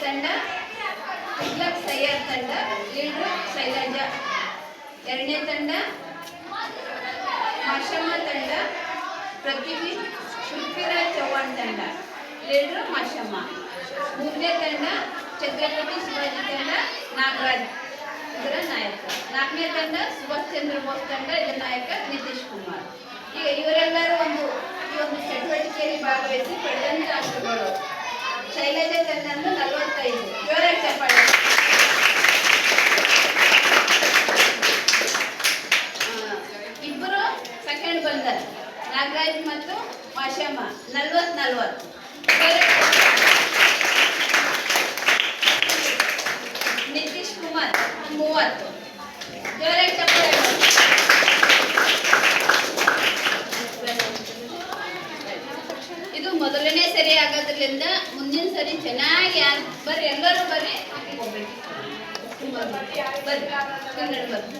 ತಂಡ ತುಗ್ಲಕ್ ಸಯ್ಯದ್ ತಂಡ, ಲೀಡ್ರು ಶೈಲಜಾ. ಎರಡನೇ ತಂಡ ಮಾಷಮ್ಮ ತಂಡ, ಪೃಥ್ವಿರಾಜ್ ಚೌಹಾಣ್ ತಂಡ, ಲೀಡ್ರು ಮಾಷಮ್ಮ. ಮೂರನೇ ತಂಡ ಛತ್ರಪತಿ ಶಿವಾಜಿ ತಂಡ, ನಾಗರಾಜ್ ಇದರ ನಾಯಕ. ನಾಲ್ಕನೇ ತಂಡ ಸುಭಾಷ್ ಚಂದ್ರ ಬೋಸ್ ತಂಡ, ಇದರ ನಾಯಕ ನಿತೀಶ್ ಕುಮಾರ್. ಈಗ ಇವರೆಲ್ಲರೂ ಈ ಒಂದು ಚಟುವಟಿಕೆಯಲ್ಲಿ ಭಾಗವಹಿಸಿ ಪಡೆದಂತ ಅಂಕಗಳು. ಶೈಲಜಾ ತಂಡ 45. ಜೋರಾಗಿ ಚಪ್ಪಾಳೆ. ಇಬ್ಬರು ಸೆಕೆಂಡ್ ಬಂದರು, ನಾಗರಾಜ್ ಮತ್ತು ಮಾಷಮ್ಮ 40. ನಿತೀಶ್ ಕುಮಾರ್ 30. ಜೋರಾಗಿ ಚಪ್ಪಾಳೆ. ಇದು ಮೊದಲನೇ ಸರಿ ಆಗೋದ್ರಿಂದ ಮುಂದಿನ ಸರಿ ಚೆನ್ನಾಗಿ ಯಾರು ಬರ್ರಿ, ಎಲ್ಲರೂ ಬರ್ರಿ, ಹೋಗ್ಬೇಕು. ಬರ್ರಿ, ಬರ್ರಿ.